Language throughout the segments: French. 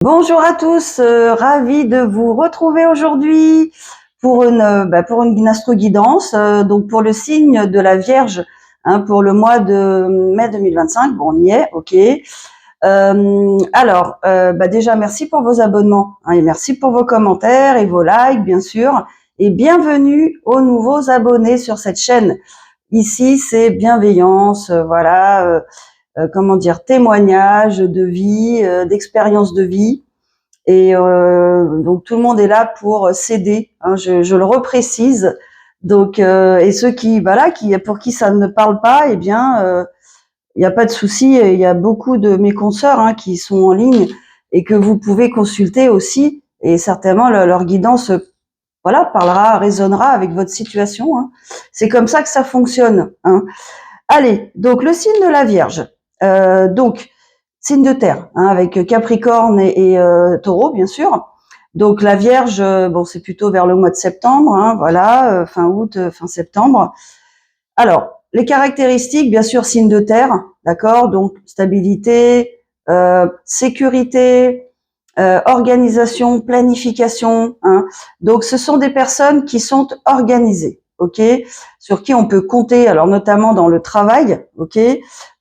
Bonjour à tous, ravi de vous retrouver aujourd'hui pour une astro-guidance, donc pour le signe de la Vierge, hein, pour le mois de mai 2025. Bon, on y est, ok. Déjà merci pour vos abonnements, hein, et merci pour vos commentaires et vos likes, bien sûr, et bienvenue aux nouveaux abonnés sur cette chaîne. Ici, c'est bienveillance, témoignage de vie, d'expérience de vie. Et donc tout le monde est là pour s'aider, hein, je le reprécise. Donc et ceux pour qui ça ne parle pas, eh bien il n'y a pas de souci. Il y a beaucoup de mes consoeurs, hein, qui sont en ligne et que vous pouvez consulter aussi, et certainement leur guidance résonnera avec votre situation, hein. C'est comme ça que ça fonctionne, hein. Allez, donc le signe de la Vierge. Signe de terre, hein, avec Capricorne et Taureau, bien sûr. Donc la Vierge, c'est plutôt vers le mois de septembre, hein, fin août, fin septembre. Alors, les caractéristiques, bien sûr, signe de terre, d'accord, donc stabilité, sécurité, organisation, planification, hein. Donc ce sont des personnes qui sont organisées, ok, sur qui on peut compter, alors notamment dans le travail, ok.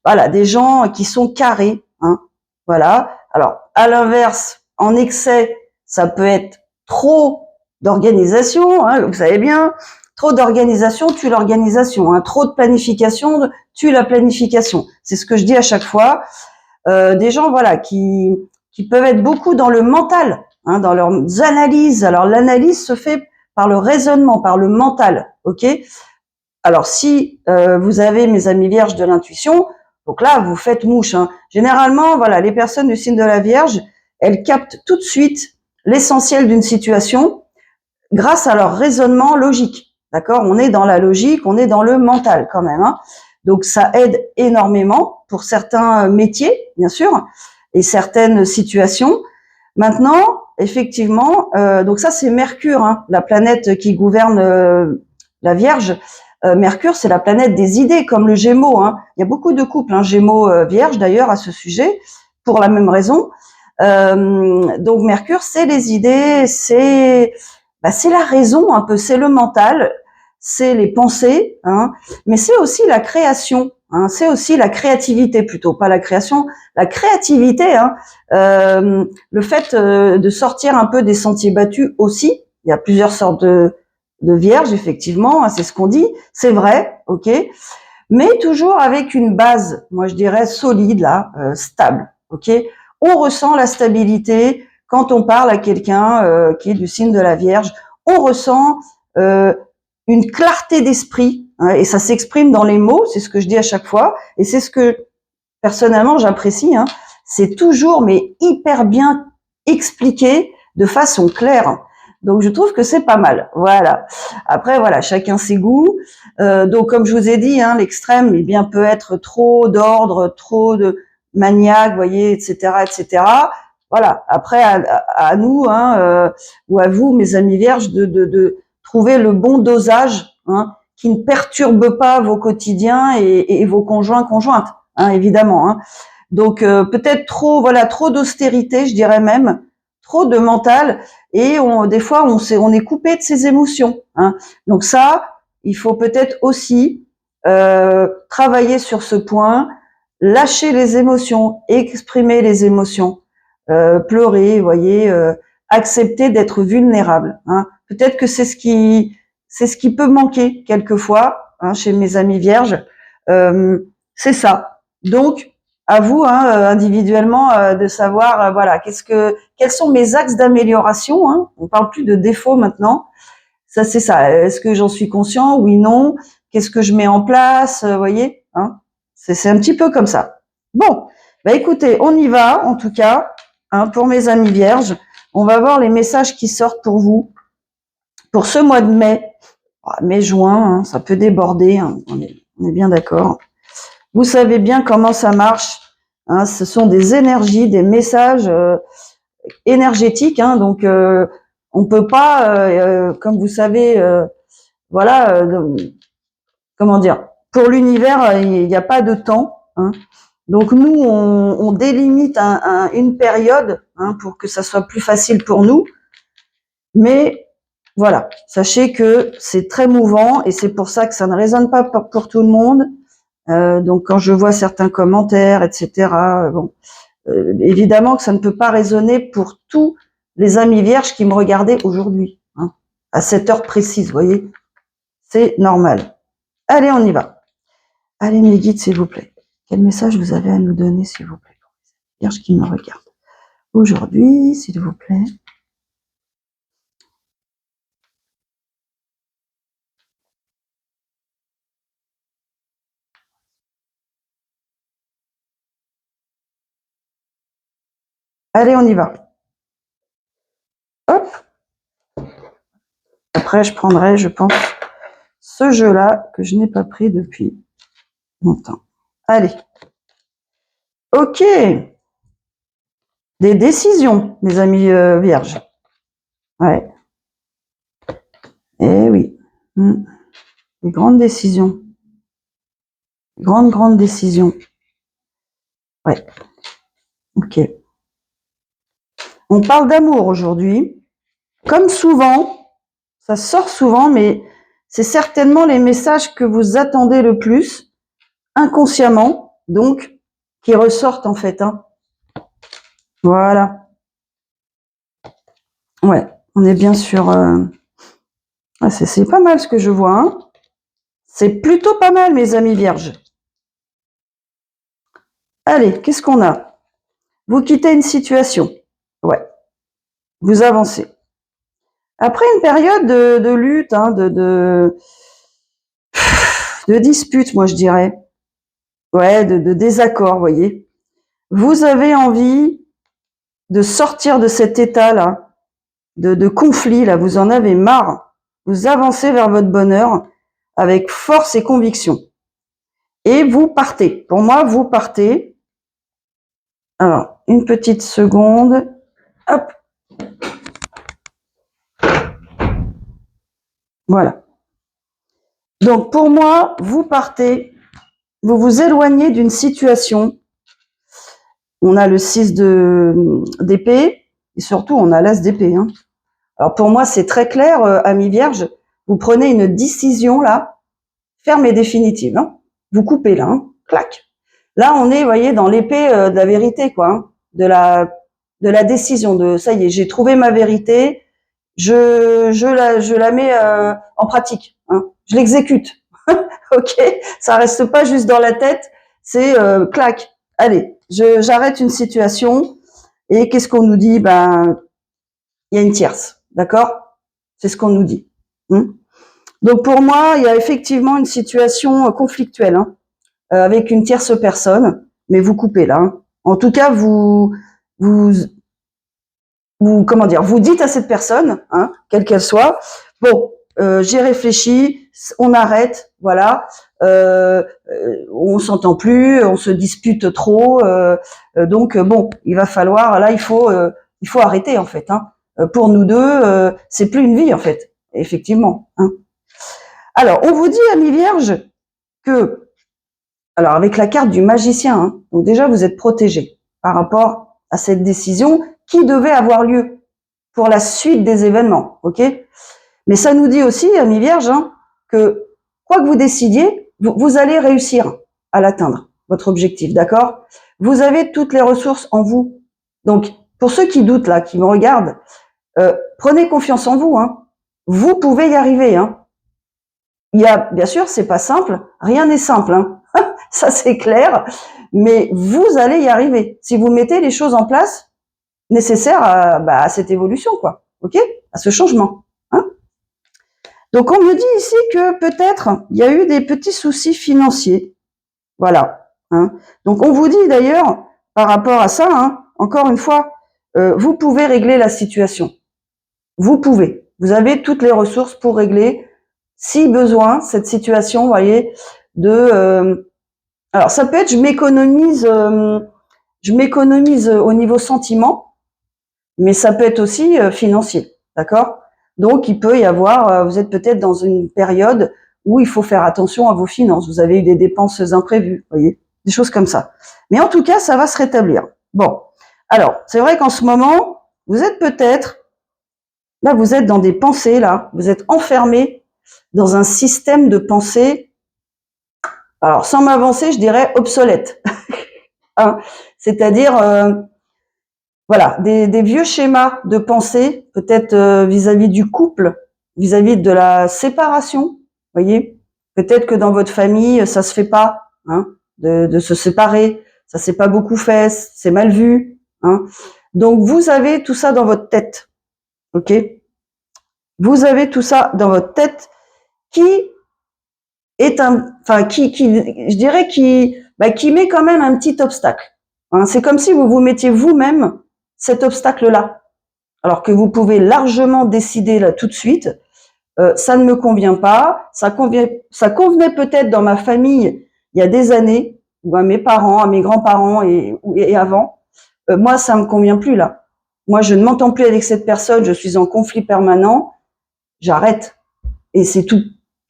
Voilà, des gens qui sont carrés, hein. Voilà. Alors à l'inverse, en excès, ça peut être trop d'organisation, hein, vous savez bien. Trop d'organisation tue l'organisation, hein. Trop de planification tue la planification. C'est ce que je dis à chaque fois. Des gens, qui peuvent être beaucoup dans le mental, hein, dans leurs analyses. Alors l'analyse se fait par le raisonnement, par le mental, ok. Alors si vous avez, mes amis Vierges, de l'intuition, donc là vous faites mouche, hein. Généralement, voilà, les personnes du signe de la Vierge, elles captent tout de suite l'essentiel d'une situation grâce à leur raisonnement logique, d'accord. On est dans la logique, on est dans le mental quand même, hein. Donc ça aide énormément pour certains métiers, bien sûr, et certaines situations. Maintenant, effectivement, donc ça c'est Mercure, hein, la planète qui gouverne la Vierge. Mercure, c'est la planète des idées, comme le Gémeaux, hein. Il y a beaucoup de couples, hein, Gémeaux-Vierge d'ailleurs à ce sujet, pour la même raison. Donc Mercure, c'est les idées, c'est la raison un peu, c'est le mental, c'est les pensées, hein, mais c'est aussi la création, hein, c'est aussi la créativité plutôt, pas la création, la créativité, hein, le fait de sortir un peu des sentiers battus aussi. Il y a plusieurs sortes de vierges, effectivement, hein, c'est ce qu'on dit, c'est vrai, ok, mais toujours avec une base, moi je dirais solide là, stable, ok. On ressent la stabilité quand on parle à quelqu'un qui est du signe de la Vierge. On ressent une clarté d'esprit, hein, et ça s'exprime dans les mots. C'est ce que je dis à chaque fois, et c'est ce que personnellement j'apprécie, hein. C'est toujours mais hyper bien expliqué de façon claire. Donc je trouve que c'est pas mal. Voilà. Après voilà, chacun ses goûts. Donc comme je vous ai dit, hein, l'extrême, eh bien, peut être trop d'ordre, trop de maniaque, voyez, etc., etc. Voilà. Après à nous, hein, ou à vous, mes amis Vierges, de trouver le bon dosage, hein, qui ne perturbe pas vos quotidiens et vos conjointes, hein, évidemment, hein. Donc peut-être trop d'austérité, je dirais même, trop de mental, et des fois on est coupé de ses émotions, hein. Donc ça, il faut peut-être aussi travailler sur ce point, lâcher les émotions, exprimer les émotions, pleurer, vous voyez, accepter d'être vulnérable, hein. Peut-être que c'est ce qui peut manquer quelquefois, hein, chez mes amis Vierges. C'est ça. Donc à vous, hein, individuellement, de savoir, quels sont mes axes d'amélioration, hein. On parle plus de défauts maintenant. Ça, c'est ça. Est-ce que j'en suis conscient? Oui, non. Qu'est-ce que je mets en place? Voyez, hein. C'est un petit peu comme ça. Bon, écoutez, on y va, en tout cas, hein, pour mes amis Vierges. On va voir les messages qui sortent pour vous pour ce mois de mai. Mai-juin, hein, ça peut déborder, hein, on est bien d'accord. Vous savez bien comment ça marche, hein, ce sont des énergies, des messages énergétiques, hein, donc on peut pas, comme vous savez, comment dire, pour l'univers, il n'y a pas de temps, hein. Donc nous, on délimite une période, hein, pour que ça soit plus facile pour nous. Mais voilà, sachez que c'est très mouvant et c'est pour ça que ça ne résonne pas pour tout le monde. Donc quand je vois certains commentaires, etc., bon, évidemment que ça ne peut pas résonner pour tous les amis vierges qui me regardaient aujourd'hui, hein, à cette heure précise, vous voyez, c'est normal. Allez, on y va. Allez, mes guides, s'il vous plaît. Quel message vous avez à nous donner, s'il vous plaît, pour les vierges qui me regardent aujourd'hui, s'il vous plaît. Allez, on y va. Hop. Après, je prendrai, je pense, ce jeu-là que je n'ai pas pris depuis longtemps. Allez. Ok. Des décisions, mes amis vierges. Ouais. Eh oui. Des grandes décisions. Grandes décisions. Ouais. Ok. On parle d'amour aujourd'hui. Comme souvent, ça sort souvent, mais c'est certainement les messages que vous attendez le plus, inconsciemment, donc, qui ressortent en fait. Hein. Voilà. Ouais, on est bien sur... c'est pas mal ce que je vois. Hein. C'est plutôt pas mal, mes amis vierges. Allez, qu'est-ce qu'on a? Vous quittez une situation. Ouais. Vous avancez. Après une période de lutte, hein, de dispute, moi je dirais. Ouais, de désaccord, vous voyez. Vous avez envie de sortir de cet état-là, de conflit, là, vous en avez marre. Vous avancez vers votre bonheur avec force et conviction. Et vous partez. Pour moi, vous partez. Alors, une petite seconde. Hop. Voilà. Donc, pour moi, vous partez, vous vous éloignez d'une situation. On a le 6 d'épée, et surtout, on a l'as d'épée. Hein. Alors, pour moi, c'est très clair, amis vierges, vous prenez une décision, là, ferme et définitive. Hein. Vous coupez, là, hein. Clac. Là, on est, vous voyez, dans l'épée de la vérité, quoi, hein. de la décision, de ça y est, j'ai trouvé ma vérité, je la mets en pratique, hein. Je l'exécute. Ok, ça reste pas juste dans la tête, c'est clac. Allez, j'arrête une situation et qu'est-ce qu'on nous dit? Ben, il y a une tierce, d'accord? C'est ce qu'on nous dit. Donc pour moi, il y a effectivement une situation conflictuelle hein, avec une tierce personne, mais vous coupez là. Hein. En tout cas, vous comment dire, vous dites à cette personne, hein, quelle qu'elle soit, bon, j'ai réfléchi, on arrête, voilà, on s'entend plus, on se dispute trop, donc bon, il va falloir, là, il faut arrêter en fait. Hein. Pour nous deux, c'est plus une vie en fait, effectivement. Hein. Alors, on vous dit, amis vierges, que, alors avec la carte du magicien, hein, donc déjà vous êtes protégés par rapport à cette décision qui devait avoir lieu pour la suite des événements, ok? Mais ça nous dit aussi, amis vierges, hein, que quoi que vous décidiez, vous allez réussir à l'atteindre, votre objectif, d'accord? Vous avez toutes les ressources en vous. Donc, pour ceux qui doutent là, qui me regardent, prenez confiance en vous. Hein. Vous pouvez y arriver. Hein. Il y a, bien sûr, c'est pas simple. Rien n'est simple. Hein. Ça c'est clair. Mais vous allez y arriver. Si vous mettez les choses en place nécessaires à cette évolution, quoi. Ok, à ce changement. Hein. Donc on me dit ici que peut-être il y a eu des petits soucis financiers. Voilà. Hein. Donc on vous dit d'ailleurs par rapport à ça, hein, encore une fois, vous pouvez régler la situation. Vous pouvez. Vous avez toutes les ressources pour régler, si besoin, cette situation, vous voyez, alors ça peut être, je m'économise au niveau sentiment, mais ça peut être aussi financier, d'accord? Donc il peut y avoir, vous êtes peut-être dans une période où il faut faire attention à vos finances. Vous avez eu des dépenses imprévues, vous voyez, des choses comme ça. Mais en tout cas, ça va se rétablir. Bon, Alors, c'est vrai qu'en ce moment, vous êtes peut-être, là, vous êtes dans des pensées, là, vous êtes enfermé dans un système de pensée, alors sans m'avancer, je dirais obsolète. Hein, c'est-à-dire, voilà, des vieux schémas de pensée, peut-être vis-à-vis du couple, vis-à-vis de la séparation, voyez. Peut-être que dans votre famille, ça se fait pas, hein, de se séparer, ça s'est pas beaucoup fait, c'est mal vu, hein. Donc vous avez tout ça dans votre tête, ok. Vous avez tout ça dans votre tête qui est je dirais qui met quand même un petit obstacle. Hein. C'est comme si vous vous mettiez vous-même cet obstacle-là, alors que vous pouvez largement décider là tout de suite. Ça ne me convient pas, ça convenait peut-être dans ma famille il y a des années, ou à mes parents, à mes grands-parents et avant. Moi, ça me convient plus là. Moi, je ne m'entends plus avec cette personne, je suis en conflit permanent, j'arrête et c'est tout.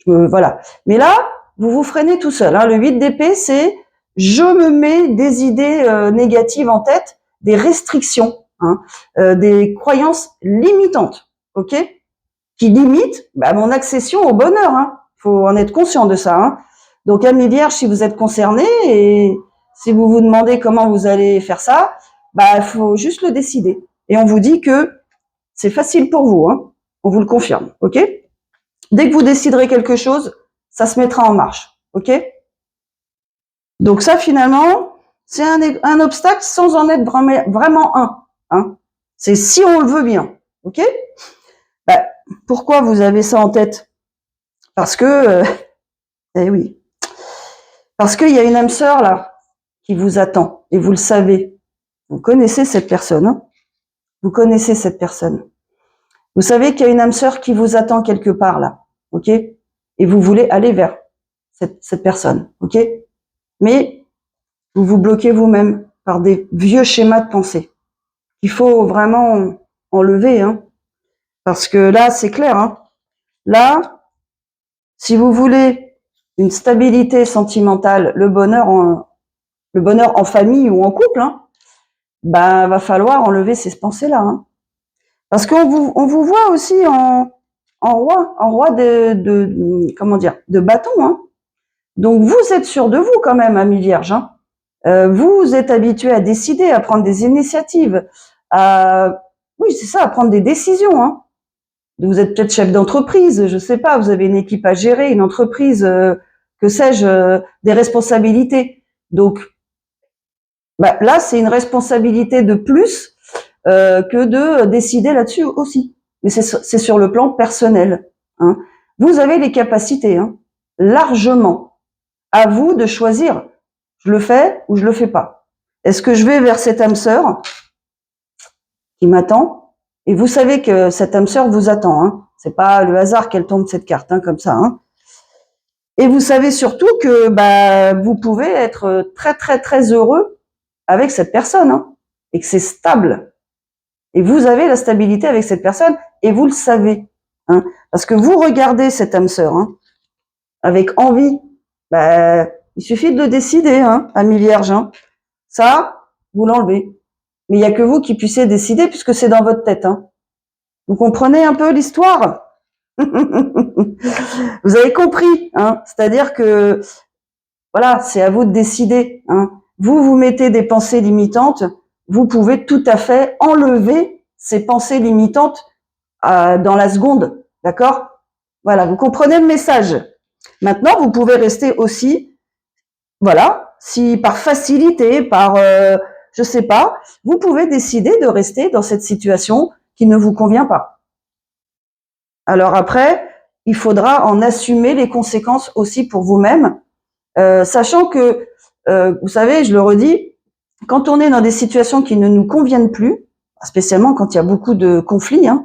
Voilà. Mais là, vous vous freinez tout seul. Hein. Le 8 d'épée, c'est je me mets des idées négatives en tête, des restrictions, hein, des croyances limitantes, ok, qui limitent mon accession au bonheur. Hein. Faut en être conscient de ça. Hein. Donc, amis vierges, si vous êtes concernés et si vous vous demandez comment vous allez faire ça, faut juste le décider. Et on vous dit que c'est facile pour vous. Hein. On vous le confirme, ok. Dès que vous déciderez quelque chose, ça se mettra en marche, ok. Donc ça, finalement, c'est un obstacle sans en être vraiment un. Hein. C'est si on le veut bien, ok. Pourquoi vous avez ça en tête? Parce que, eh oui, parce qu'il y a une âme sœur là qui vous attend et vous le savez. Vous connaissez cette personne. Hein. Vous connaissez cette personne. Vous savez qu'il y a une âme sœur qui vous attend quelque part là, ok. Et vous voulez aller vers cette personne, ok. Mais vous vous bloquez vous-même par des vieux schémas de pensée. Il faut vraiment enlever, hein, parce que là, c'est clair. Hein. Là, si vous voulez une stabilité sentimentale, le bonheur en famille ou en couple, hein, va falloir enlever ces pensées-là. Hein. Parce qu'on vous voit aussi en roi de bâton. Hein. Donc vous êtes sûr de vous quand même, ami vierge. Hein. Vous êtes habitué à décider, à prendre des initiatives, oui, c'est ça, à prendre des décisions. Hein. Vous êtes peut-être chef d'entreprise, je sais pas, vous avez une équipe à gérer, une entreprise, que sais-je, des responsabilités. Donc, là, c'est une responsabilité de plus que de décider là-dessus aussi. Mais c'est sur le plan personnel. Hein. Vous avez les capacités, hein, largement. À vous de choisir. Je le fais ou je le fais pas. Est-ce que je vais vers cette âme sœur qui m'attend? Et vous savez que cette âme sœur vous attend. Hein. C'est pas le hasard qu'elle tombe cette carte, hein, comme ça. Hein. Et vous savez surtout que vous pouvez être très très très heureux avec cette personne, hein, et que c'est stable. Et vous avez la stabilité avec cette personne et vous le savez, hein, parce que vous regardez cette âme sœur, hein, avec envie. Il suffit de le décider, hein, ami vierge. Hein. Ça, vous l'enlevez. Mais il n'y a que vous qui puissiez décider puisque c'est dans votre tête. Hein. Vous comprenez un peu l'histoire? Vous avez compris, hein. C'est-à-dire que voilà, c'est à vous de décider. Hein. Vous mettez des pensées limitantes, vous pouvez tout à fait enlever ces pensées limitantes dans la seconde, d'accord? Voilà, vous comprenez le message. Maintenant, vous pouvez rester aussi, voilà, si par facilité, par je sais pas, vous pouvez décider de rester dans cette situation qui ne vous convient pas. Alors après, il faudra en assumer les conséquences aussi pour vous-même, sachant que, vous savez, je le redis, quand on est dans des situations qui ne nous conviennent plus, spécialement quand il y a beaucoup de conflits, hein,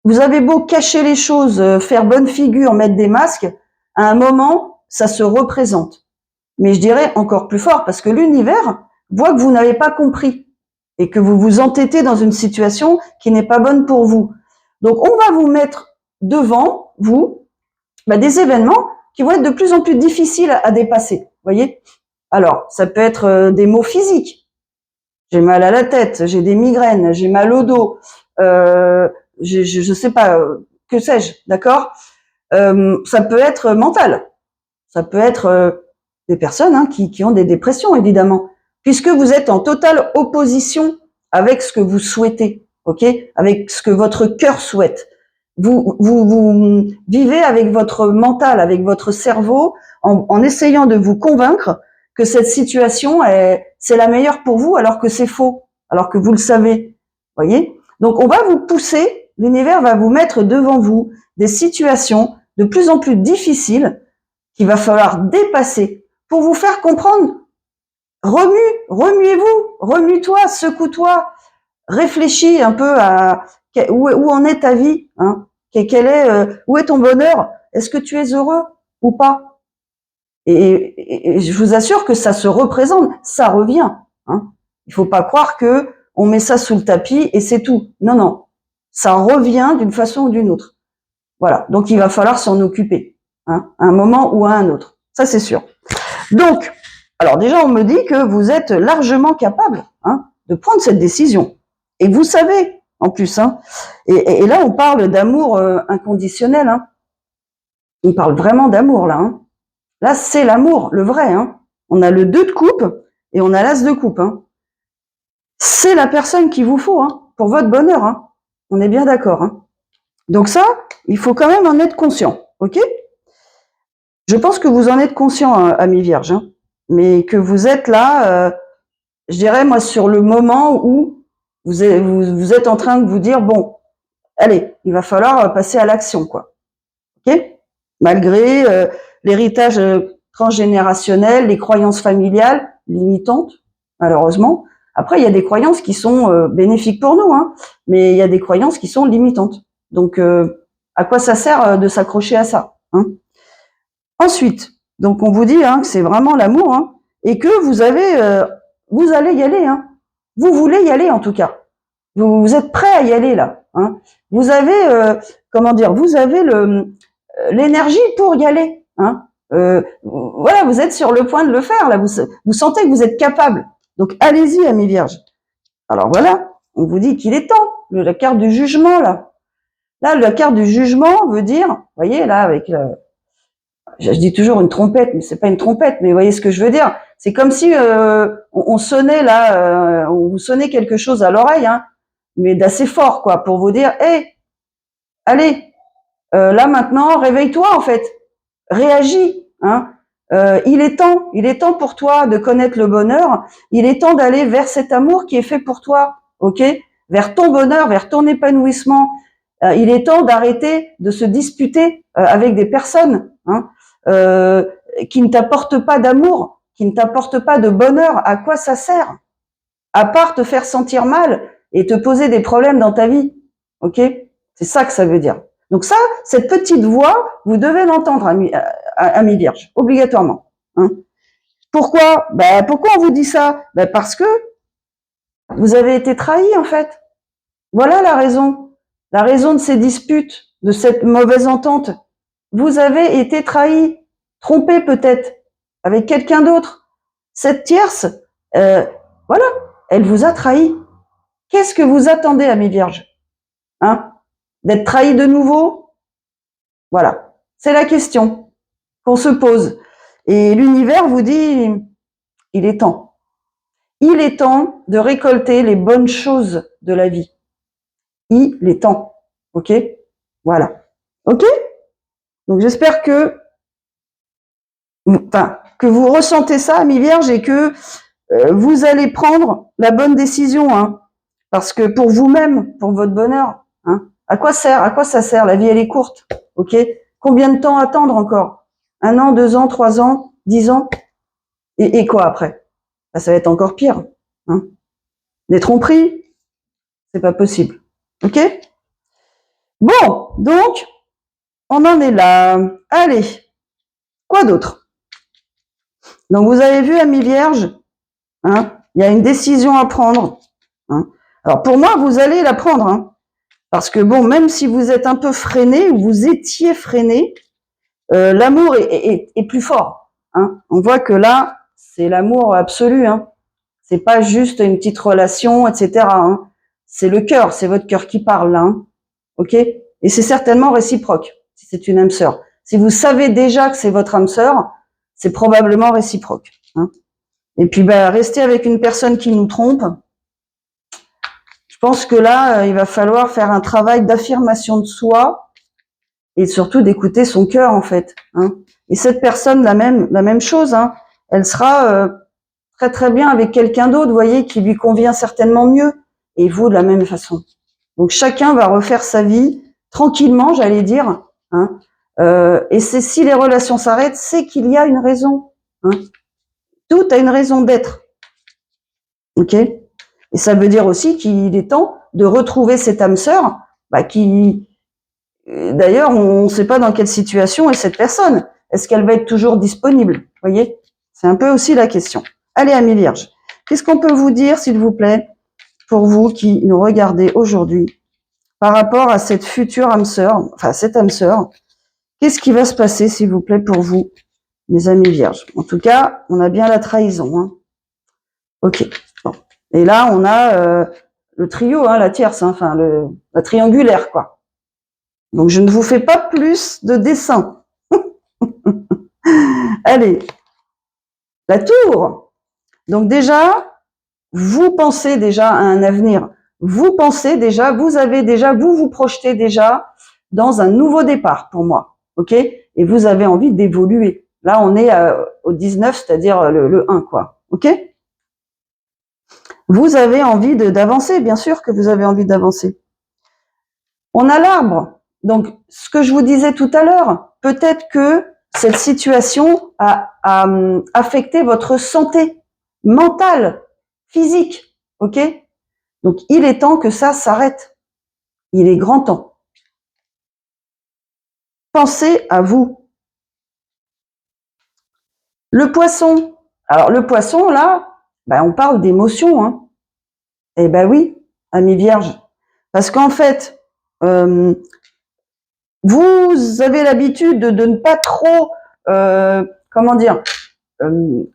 vous avez beau cacher les choses, faire bonne figure, mettre des masques, à un moment, ça se représente. Mais je dirais encore plus fort, parce que l'univers voit que vous n'avez pas compris et que vous vous entêtez dans une situation qui n'est pas bonne pour vous. Donc, on va vous mettre devant vous des événements qui vont être de plus en plus difficiles à dépasser. Voyez. Alors, ça peut être des maux physiques. j'ai mal à la tête, j'ai des migraines, j'ai mal au dos, je sais pas, que sais-je, d'accord? Ça peut être mental, ça peut être des personnes qui ont des dépressions, évidemment, puisque vous êtes en totale opposition avec ce que vous souhaitez, ok? Avec ce que votre cœur souhaite. Vous vivez avec votre mental, avec votre cerveau, en essayant de vous convaincre que cette situation c'est la meilleure pour vous, alors que c'est faux, alors que vous le savez. Voyez? Donc on va vous pousser, l'univers va vous mettre devant vous des situations de plus en plus difficiles qu'il va falloir dépasser pour vous faire comprendre. Remuez-vous, remue-toi, secoue-toi, réfléchis un peu à où en est ta vie, hein, où est ton bonheur, est-ce que tu es heureux ou pas? Et je vous assure que ça se représente, ça revient. Hein. Il faut pas croire que on met ça sous le tapis et c'est tout. Non, non, ça revient d'une façon ou d'une autre. Voilà, donc il va falloir s'en occuper, hein, à un moment ou à un autre. Ça c'est sûr. Donc, alors déjà on me dit que vous êtes largement capable de prendre cette décision. Et vous savez, en plus. Et là on parle d'amour inconditionnel. On parle vraiment d'amour là. Là c'est l'amour, le vrai. On a le 2 de coupe et on a l'as de coupe. C'est la personne qu'il vous faut pour votre bonheur. On est bien d'accord. Donc ça, il faut quand même en être conscient, ok? Je pense que vous en êtes conscient, amis vierges, mais que vous êtes là, je dirais moi, sur le moment où vous êtes en train de vous dire, bon, allez, il va falloir passer à l'action, quoi. Ok? Malgré l'héritage transgénérationnel, les croyances familiales limitantes, malheureusement. Après, il y a des croyances qui sont bénéfiques pour nous, mais il y a des croyances qui sont limitantes. Donc, à quoi ça sert de s'accrocher à ça? Ensuite, donc on vous dit que c'est vraiment l'amour et que vous allez y aller. Vous voulez y aller en tout cas. Vous êtes prêt à y aller là. Vous avez vous avez l'énergie pour y aller. Voilà, vous êtes sur le point de le faire là. Vous sentez que vous êtes capable. Donc allez-y, amis vierges. Alors voilà, on vous dit qu'il est temps. La carte du jugement là. Là, la carte du jugement veut dire, vous voyez là avec je dis toujours une trompette, mais c'est pas une trompette, mais vous voyez ce que je veux dire. C'est comme si on sonnait là, on vous sonnait quelque chose à l'oreille, mais d'assez fort, quoi, pour vous dire, hé, allez, là maintenant, réveille-toi en fait, réagis. Il est temps pour toi de connaître le bonheur. Il est temps d'aller vers cet amour qui est fait pour toi, ok, vers ton bonheur, vers ton épanouissement. Il est temps d'arrêter de se disputer avec des personnes. Qui ne t'apportent pas d'amour, qui ne t'apportent pas de bonheur. À quoi ça sert? À part te faire sentir mal et te poser des problèmes dans ta vie. Ok? C'est ça que ça veut dire. Donc ça, cette petite voix, vous devez l'entendre, amis vierges, obligatoirement. Pourquoi? Pourquoi on vous dit ça? Parce que vous avez été trahis en fait. Voilà la raison. La raison de ces disputes, de cette mauvaise entente. Vous avez été trahi, trompé peut-être, avec quelqu'un d'autre. Cette tierce, voilà, elle vous a trahi. Qu'est-ce que vous attendez, amis vierges? D'être trahi de nouveau? Voilà, c'est la question qu'on se pose. Et l'univers vous dit, il est temps. Il est temps de récolter les bonnes choses de la vie. Il est temps. Ok? Voilà. Ok? Donc j'espère que vous ressentez ça, amis vierges, et que vous allez prendre la bonne décision, parce que pour vous-même, pour votre bonheur, à quoi ça sert? La vie, elle est courte, ok? Combien de temps attendre encore? 1 an, 2 ans, 3 ans, 10 ans? Et quoi après? Ça va être encore pire. Des tromperies, c'est pas possible, ok? Bon, donc, on en est là. Allez, quoi d'autre? Donc vous avez vu, amis vierges, il y a une décision à prendre. Alors pour moi, vous allez la prendre, parce que bon, même si vous êtes un peu freiné ou vous étiez freiné, l'amour est plus fort. On voit que là, c'est l'amour absolu. C'est pas juste une petite relation, etc. Hein. C'est le cœur, c'est votre cœur qui parle là. Hein. Ok? Et c'est certainement réciproque, si c'est une âme sœur. Si vous savez déjà que c'est votre âme sœur, c'est probablement réciproque. Hein. Et puis, rester avec une personne qui nous trompe, je pense que là, il va falloir faire un travail d'affirmation de soi et surtout d'écouter son cœur, en fait. Hein. Et cette personne, la même chose, hein, elle sera très très bien avec quelqu'un d'autre, vous voyez, qui lui convient certainement mieux. Et vous, de la même façon. Donc, chacun va refaire sa vie tranquillement, j'allais dire. Hein. Et c'est si les relations s'arrêtent, c'est qu'il y a une raison. Hein. Tout a une raison d'être. Ok ? Et ça veut dire aussi qu'il est temps de retrouver cette âme sœur, qui, d'ailleurs, on ne sait pas dans quelle situation est cette personne. Est-ce qu'elle va être toujours disponible? Vous voyez? C'est un peu aussi la question. Allez, amis vierges, qu'est-ce qu'on peut vous dire, s'il vous plaît, pour vous qui nous regardez aujourd'hui, par rapport à cette future âme sœur, enfin, cette âme sœur, qu'est-ce qui va se passer, s'il vous plaît, pour vous, mes amis vierges? En tout cas, on a bien la trahison. Hein. Ok. Bon. Et là, on a le trio, hein, la tierce, hein, enfin la triangulaire, quoi. Donc, je ne vous fais pas plus de dessins. Allez, la tour. Donc déjà, vous pensez déjà à un avenir. Vous pensez déjà, vous avez déjà, vous vous projetez déjà dans un nouveau départ pour moi. Ok? Et vous avez envie d'évoluer. Là, on est au 19, c'est-à-dire le 1, quoi. Ok? Vous avez envie d'avancer, bien sûr que vous avez envie d'avancer. On a l'arbre. Donc, ce que je vous disais tout à l'heure, peut-être que cette situation a affecté votre santé mentale, physique. Ok? Donc, il est temps que ça s'arrête. Il est grand temps. Pensez à vous. Le poisson. Alors, le poisson, là, on parle d'émotion. Hein. Eh ben oui, amis vierges. Parce qu'en fait, vous avez l'habitude de ne pas trop,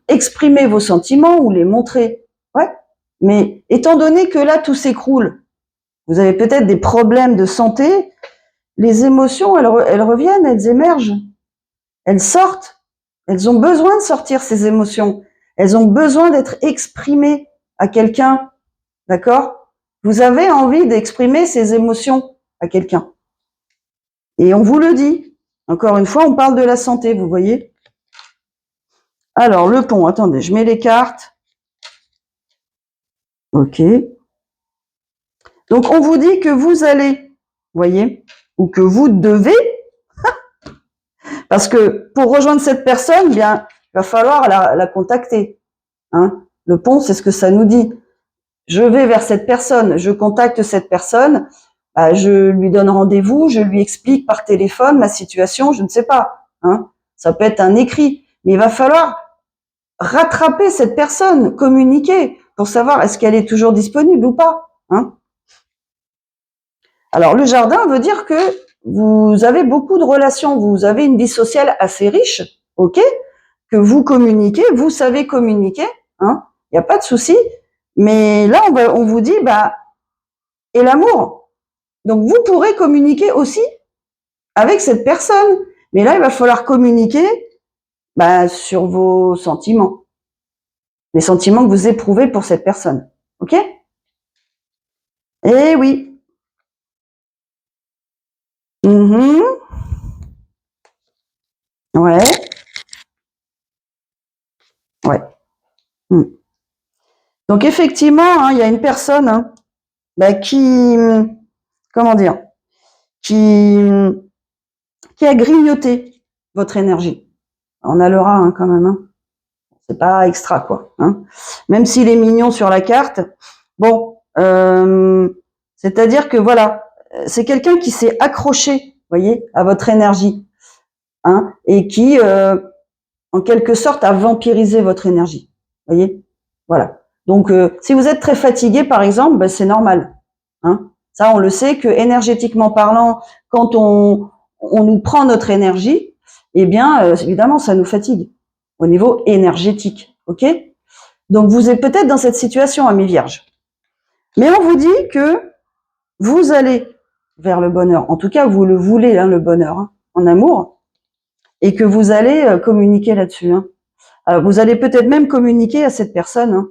exprimer vos sentiments ou les montrer. Ouais. Mais étant donné que là, tout s'écroule, vous avez peut-être des problèmes de santé, les émotions, elles reviennent, elles émergent, elles sortent. Elles ont besoin de sortir, ces émotions. Elles ont besoin d'être exprimées à quelqu'un. D'accord? Vous avez envie d'exprimer ces émotions à quelqu'un. Et on vous le dit. Encore une fois, on parle de la santé, vous voyez. Alors, le pont, attendez, je mets les cartes. Ok. Donc, on vous dit que vous allez, vous voyez, ou que vous devez, parce que pour rejoindre cette personne, il va falloir la contacter. Hein. Le pont, c'est ce que ça nous dit. Je vais vers cette personne, je contacte cette personne, je lui donne rendez-vous, je lui explique par téléphone ma situation, je ne sais pas. Hein. Ça peut être un écrit, mais il va falloir rattraper cette personne, communiquer pour savoir est-ce qu'elle est toujours disponible ou pas. Hein. Alors le jardin veut dire que vous avez beaucoup de relations, vous avez une vie sociale assez riche, ok, que vous communiquez, vous savez communiquer, hein, il n'y a pas de souci. Mais là on vous dit et l'amour. Donc vous pourrez communiquer aussi avec cette personne, mais là il va falloir communiquer sur vos sentiments, les sentiments que vous éprouvez pour cette personne, ok? Eh oui. Ouais. Ouais. Mm. Donc effectivement, hein, il y a une personne qui, comment dire, qui a grignoté votre énergie. On a le rat hein, quand même. Hein. C'est pas extra quoi. Hein. Même s'il est mignon sur la carte, bon, c'est-à-dire que voilà, c'est quelqu'un qui s'est accroché, voyez, à votre énergie, hein, et qui, en quelque sorte, a vampirisé votre énergie, voyez, voilà. Donc, si vous êtes très fatigué, par exemple, c'est normal. Hein. Ça, on le sait que énergétiquement parlant, quand on nous prend notre énergie, eh bien, évidemment, ça nous fatigue au niveau énergétique, ok? Donc vous êtes peut-être dans cette situation, ami Vierge. Mais on vous dit que vous allez vers le bonheur. En tout cas, vous le voulez, hein, le bonheur, hein, en amour, et que vous allez communiquer là-dessus. Hein. Alors, vous allez peut-être même communiquer à cette personne. Hein.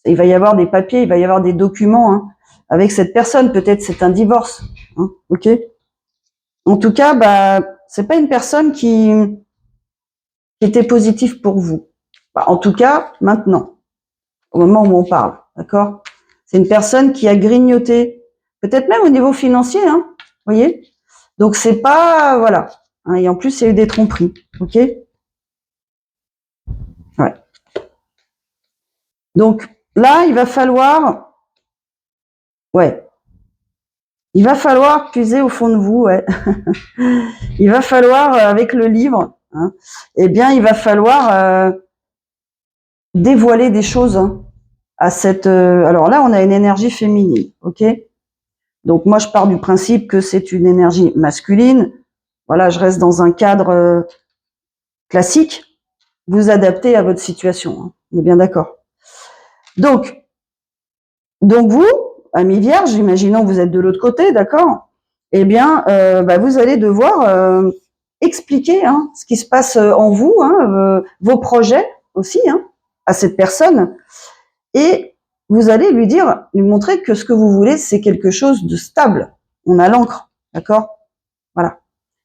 Il va y avoir des papiers, il va y avoir des documents hein, avec cette personne. Peut-être c'est un divorce. Hein, ok. En tout cas, bah, c'est pas une personne qui était positive pour vous. Bah, en tout cas, maintenant, au moment où on parle, d'accord. C'est une personne qui a grignoté, peut-être même au niveau financier, hein, vous voyez. Donc c'est pas, voilà. Hein, et en plus, il y a eu des tromperies, ok. Ouais. Donc là, il va falloir, ouais, il va falloir puiser au fond de vous, ouais. Il va falloir, avec le livre, hein, eh bien, il va falloir dévoiler des choses hein, à cette. Alors là, on a une énergie féminine, ok. Donc moi, je pars du principe que c'est une énergie masculine. Voilà, je reste dans un cadre classique. Vous adaptez à votre situation. Hein. On est bien d'accord. Donc vous, amis vierges, imaginons que vous êtes de l'autre côté, d'accord. Eh bien, bah, vous allez devoir expliquer hein, ce qui se passe en vous, hein, vos projets aussi, hein, à cette personne, et vous allez lui dire, lui montrer que ce que vous voulez, c'est quelque chose de stable. On a l'encre, d'accord. Voilà.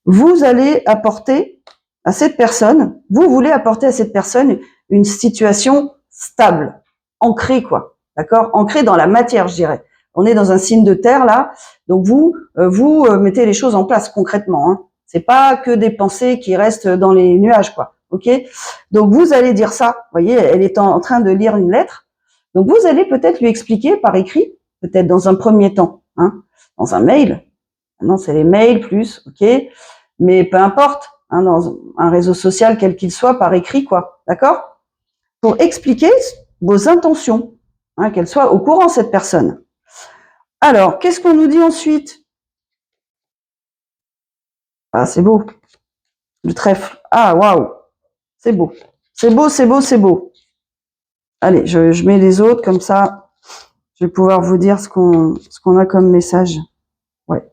Vous allez apporter à cette personne, vous voulez apporter à cette personne une situation stable, ancrée, quoi. D'accord? Ancrée dans la matière, je dirais. On est dans un signe de terre, là. Donc vous mettez les choses en place concrètement. Hein. C'est pas que des pensées qui restent dans les nuages, quoi. Ok? Donc vous allez dire ça. Vous voyez, elle est en train de lire une lettre. Donc vous allez peut-être lui expliquer par écrit, peut-être dans un premier temps, hein, dans un mail. Maintenant, c'est les mails plus, ok. Mais peu importe, hein, dans un réseau social quel qu'il soit, par écrit, quoi, d'accord. Pour expliquer vos intentions, hein, qu'elle soit au courant cette personne. Alors, qu'est-ce qu'on nous dit ensuite? Ah, c'est beau. Le trèfle. Ah, waouh. C'est beau. C'est beau, c'est beau, c'est beau. Allez, je mets les autres, comme ça, je vais pouvoir vous dire ce qu'on a comme message. Ouais.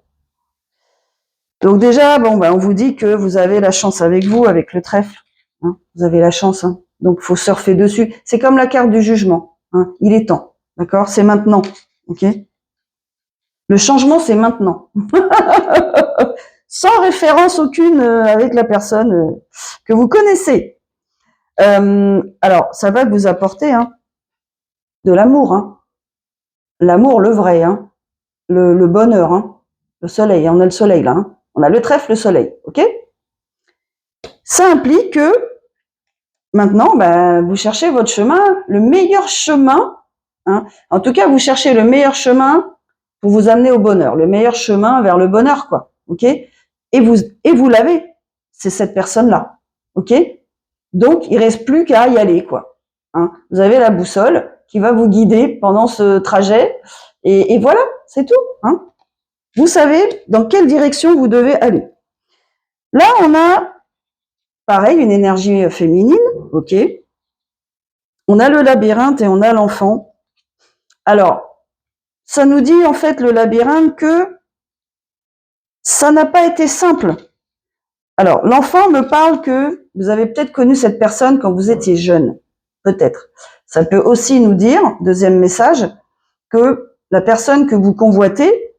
Donc déjà, bon, bah, on vous dit que vous avez la chance avec vous, avec le trèfle. Hein, vous avez la chance. Hein. Donc, faut surfer dessus. C'est comme la carte du jugement. Hein. Il est temps. D'accord? C'est maintenant. Ok? Le changement, c'est maintenant. Sans référence aucune avec la personne que vous connaissez. Alors, ça va vous apporter hein, de l'amour. Hein. L'amour, le vrai. Hein. Le bonheur. Hein. Le soleil. On a le soleil là. Hein. On a le trèfle, le soleil. Ok? Ça implique que maintenant, bah, vous cherchez votre chemin, le meilleur chemin. Hein. En tout cas, vous cherchez le meilleur chemin pour vous amener au bonheur, le meilleur chemin vers le bonheur, quoi. Ok? Et vous l'avez. C'est cette personne-là. Ok? Donc, il reste plus qu'à y aller, quoi. Hein. Vous avez la boussole qui va vous guider pendant ce trajet. Et voilà, c'est tout. Hein. Vous savez dans quelle direction vous devez aller. Là, on a pareil, une énergie féminine, ok. On a le labyrinthe et on a l'enfant. Alors, ça nous dit en fait le labyrinthe que ça n'a pas été simple. Alors, l'enfant me parle que vous avez peut-être connu cette personne quand vous étiez jeune. Peut-être. Ça peut aussi nous dire, deuxième message, que la personne que vous convoitez,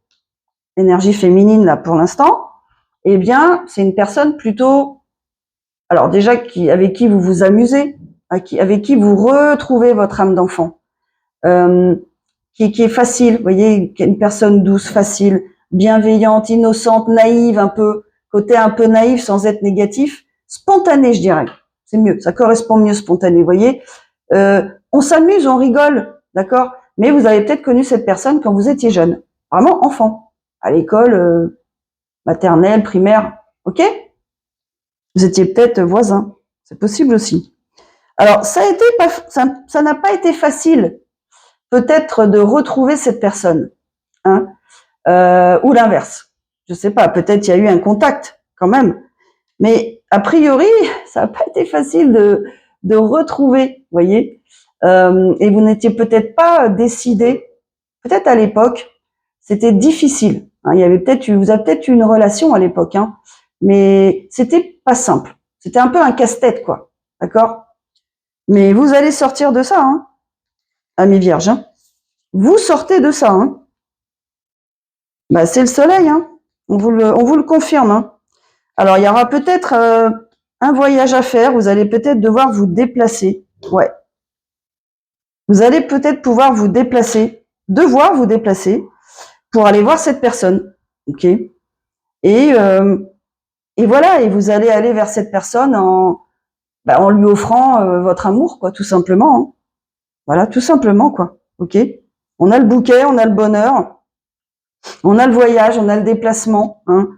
énergie féminine là pour l'instant, eh bien, c'est une personne plutôt, alors déjà avec qui vous vous amusez, avec qui vous retrouvez votre âme d'enfant, qui est facile, vous voyez, une personne douce, facile, bienveillante, innocente, naïve, un peu, côté un peu naïf sans être négatif, spontané, je dirais. C'est mieux, ça correspond mieux spontané, vous voyez. On s'amuse, on rigole, d'accord. Mais vous avez peut-être connu cette personne quand vous étiez jeune, vraiment enfant, à l'école maternelle, primaire, ok. Vous étiez peut-être voisins, c'est possible aussi. Alors ça n'a pas été facile, peut-être de retrouver cette personne, hein, ou l'inverse. Je sais pas, peut-être il y a eu un contact quand même, mais a priori ça n'a pas été facile de retrouver, vous voyez. et vous n'étiez peut-être pas décidé. Peut-être à l'époque, c'était difficile. Hein, il y avait vous avez peut-être eu une relation à l'époque, hein, mais c'était pas simple. C'était un peu un casse-tête, quoi. D'accord? Mais vous allez sortir de ça, hein, amis vierges. Hein. Vous sortez de ça. Hein. Bah, c'est le soleil. Hein. On vous le confirme. Hein. Alors, il y aura peut-être un voyage à faire. Vous allez peut-être devoir vous déplacer. Ouais. Vous allez peut-être pouvoir devoir vous déplacer pour aller voir cette personne. Ok. Et voilà. Et vous allez aller vers cette personne en lui offrant votre amour, quoi, tout simplement. Hein. Voilà, tout simplement, quoi. Ok. On a le bouquet, on a le bonheur, on a le voyage, on a le déplacement, hein,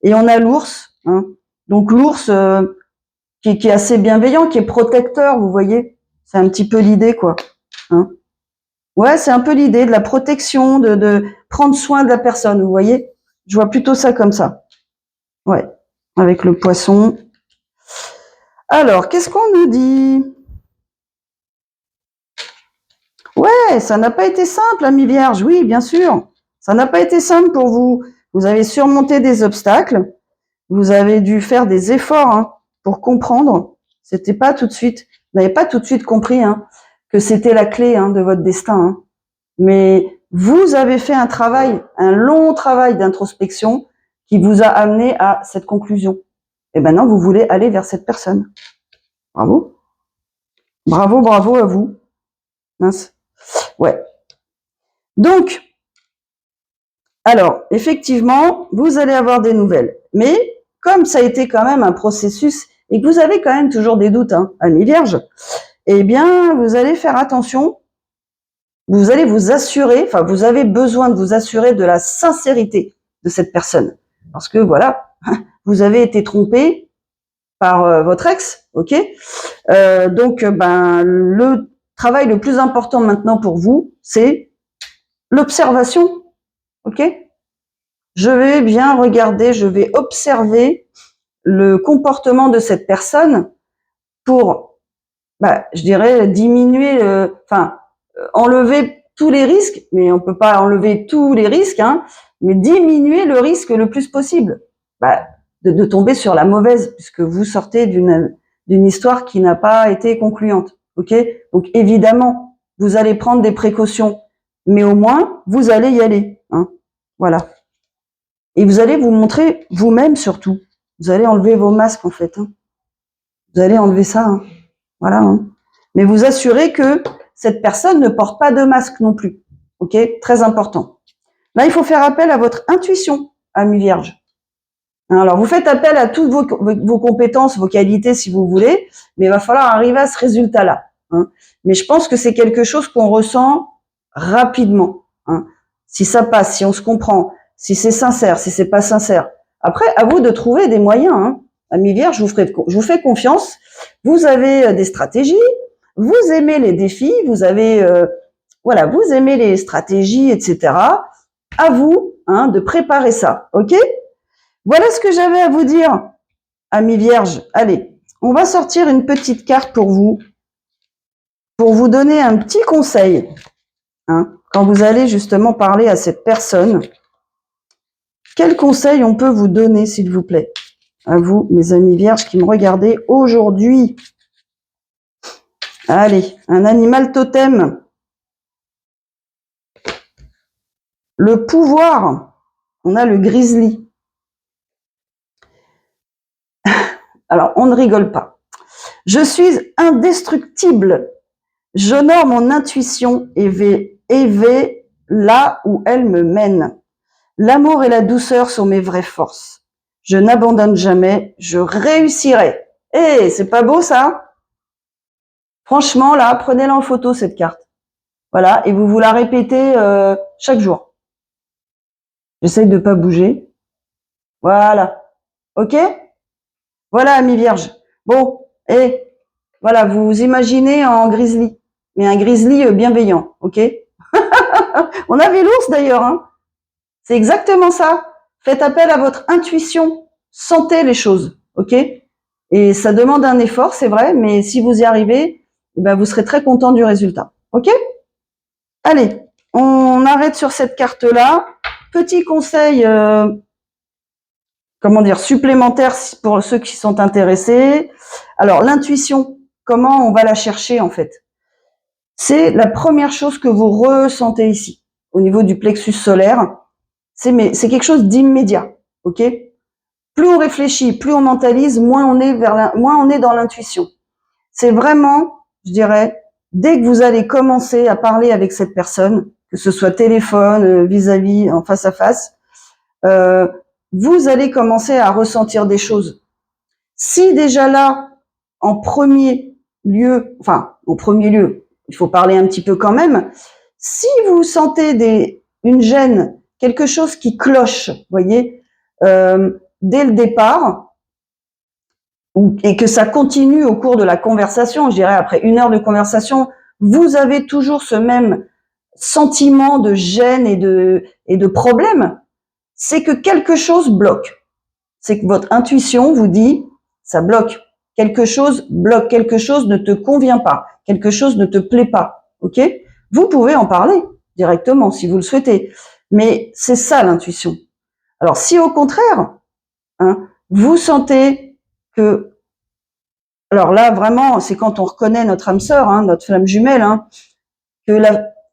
et on a l'ours. Hein. Donc l'ours qui est assez bienveillant, qui est protecteur, vous voyez. C'est un petit peu l'idée, quoi. Hein. Ouais, c'est un peu l'idée de la protection, de prendre soin de la personne, vous voyez. Je vois plutôt ça comme ça. Ouais, avec le poisson. Alors, qu'est-ce qu'on nous dit? Ouais, ça n'a pas été simple, ami Vierge. Oui, bien sûr. Ça n'a pas été simple pour vous. Vous avez surmonté des obstacles. Vous avez dû faire des efforts hein, pour comprendre. C'était pas tout de suite. Vous n'avez pas tout de suite compris hein, que c'était la clé hein, de votre destin. Hein. Mais vous avez fait un long travail d'introspection qui vous a amené à cette conclusion. Et maintenant, vous voulez aller vers cette personne. Bravo. Bravo, bravo à vous. Mince. Ouais. Donc, alors, effectivement, vous allez avoir des nouvelles. Mais comme ça a été quand même un processus et que vous avez quand même toujours des doutes, hein, amis vierges, eh bien, vous allez faire attention. Vous allez vous assurer, enfin, vous avez besoin de vous assurer de la sincérité de cette personne. Parce que voilà, vous avez été trompé par votre ex, ok. Donc, ben, le travail le plus important maintenant pour vous, c'est l'observation, ok. Je vais bien regarder, je vais observer le comportement de cette personne pour, bah, je dirais, diminuer, enlever tous les risques, mais on peut pas enlever tous les risques, hein, mais diminuer le risque le plus possible, bah, de tomber sur la mauvaise, puisque vous sortez d'une histoire qui n'a pas été concluante, ok. Donc évidemment, vous allez prendre des précautions, mais au moins vous allez y aller, hein, voilà. Et vous allez vous montrer vous-même surtout. Vous allez enlever vos masques en fait. Hein. Vous allez enlever ça. Hein. Voilà. Hein. Mais vous assurez que cette personne ne porte pas de masque non plus. Ok. Très important. Là, il faut faire appel à votre intuition, ami Vierge. Alors, vous faites appel à toutes vos compétences, vos qualités, si vous voulez, mais il va falloir arriver à ce résultat-là. Hein. Mais je pense que c'est quelque chose qu'on ressent rapidement. Hein. Si ça passe, si on se comprend, si c'est sincère, si c'est pas sincère. Après, à vous de trouver des moyens. Hein. Ami Vierge, je vous fais confiance. Vous avez des stratégies. Vous aimez les défis. Vous avez, vous aimez les stratégies, etc. À vous, hein, de préparer ça. Ok? Voilà ce que j'avais à vous dire, amis vierges. Allez, on va sortir une petite carte pour vous donner un petit conseil. Hein, quand vous allez justement parler à cette personne, quel conseil on peut vous donner, s'il vous plaît? À vous, mes amis vierges qui me regardez aujourd'hui. Allez, un animal totem. Le pouvoir. On a le grizzly. Alors, on ne rigole pas. Je suis indestructible. J'honore mon intuition et vais là où elle me mène. L'amour et la douceur sont mes vraies forces. Je n'abandonne jamais, je réussirai. Eh, c'est pas beau ça? Franchement, là, prenez-la en photo cette carte. Voilà, et vous la répétez chaque jour. J'essaye de pas bouger. Voilà. Ok? Voilà, amis vierges. Bon, et voilà, vous vous imaginez en grizzly, mais un grizzly bienveillant, ok? On avait l'ours d'ailleurs, hein. C'est exactement ça. Faites appel à votre intuition. Sentez les choses, ok? Et ça demande un effort, c'est vrai, mais si vous y arrivez, et ben vous serez très content du résultat. Ok? Allez, on arrête sur cette carte-là. Petit conseil, comment dire, supplémentaire pour ceux qui sont intéressés. Alors, l'intuition, comment on va la chercher en fait? C'est la première chose que vous ressentez ici, au niveau du plexus solaire. C'est quelque chose d'immédiat, ok? Plus on réfléchit, plus on mentalise, moins on est dans l'intuition. C'est vraiment, je dirais, dès que vous allez commencer à parler avec cette personne, que ce soit téléphone, vis-à-vis, en face à face, vous allez commencer à ressentir des choses. Si déjà là, en premier lieu, il faut parler un petit peu quand même. Si vous sentez une gêne, quelque chose qui cloche, voyez, dès le départ, et que ça continue au cours de la conversation, je dirais après 1 heure de conversation, vous avez toujours ce même sentiment de gêne et de problème, c'est que quelque chose bloque. C'est que votre intuition vous dit, ça bloque. Quelque chose bloque, quelque chose ne te convient pas, quelque chose ne te plaît pas. Ok? Vous pouvez en parler directement si vous le souhaitez, mais c'est ça l'intuition. Alors si au contraire, vous sentez que, alors là vraiment, c'est quand on reconnaît notre âme sœur, notre flamme jumelle, que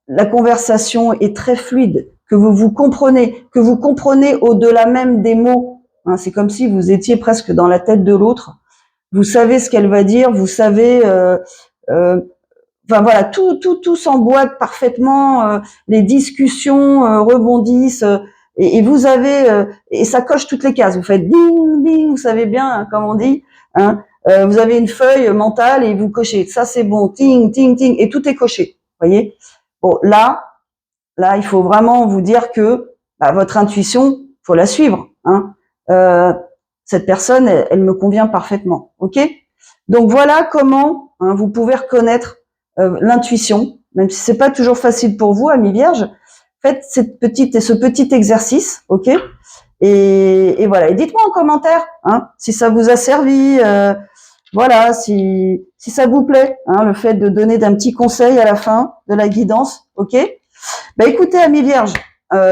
la conversation est très fluide, que vous comprenez au-delà même des mots. C'est comme si vous étiez presque dans la tête de l'autre. Vous savez ce qu'elle va dire, vous savez, enfin voilà, tout s'emboîte parfaitement, les discussions rebondissent, et vous avez, et ça coche toutes les cases. Vous faites ding ding, vous savez bien, comme on dit. Vous avez une feuille mentale et vous cochez. Ça c'est bon, ting ting ting, et tout est coché. Voyez. Bon, là, il faut vraiment vous dire que votre intuition, faut la suivre. Cette personne, elle me convient parfaitement. Ok? Donc voilà comment vous pouvez reconnaître l'intuition, même si c'est pas toujours facile pour vous, amis vierges. Faites ce petit exercice, ok? Et voilà. Et dites-moi en commentaire si ça vous a servi. Voilà, si ça vous plaît, le fait de donner d'un petit conseil à la fin de la guidance, ok? Écoutez, amis vierges,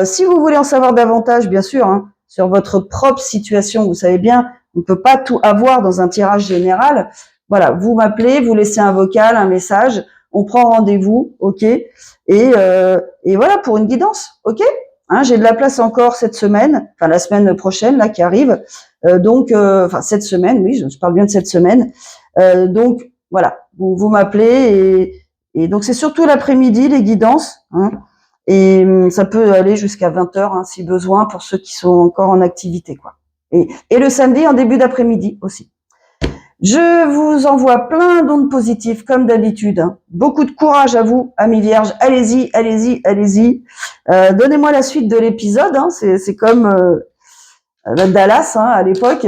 si vous voulez en savoir davantage, bien sûr, sur votre propre situation, vous savez bien, on ne peut pas tout avoir dans un tirage général. Voilà, vous m'appelez, vous laissez un vocal, un message, on prend rendez-vous, ok? Et voilà pour une guidance, ok? J'ai de la place encore cette semaine, enfin la semaine prochaine là qui arrive. Enfin cette semaine, oui, je parle bien de cette semaine. Donc voilà, vous m'appelez et donc c'est surtout l'après-midi les guidances. Et ça peut aller jusqu'à 20h si besoin pour ceux qui sont encore en activité, quoi. Et le samedi en début d'après-midi aussi. Je vous envoie plein d'ondes positives comme d'habitude. Beaucoup de courage à vous, amis vierges. Allez-y, allez-y, allez-y. Donnez-moi la suite de l'épisode. C'est comme Dallas à l'époque.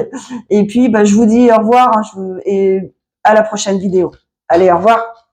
Et puis je vous dis au revoir et à la prochaine vidéo. Allez, au revoir.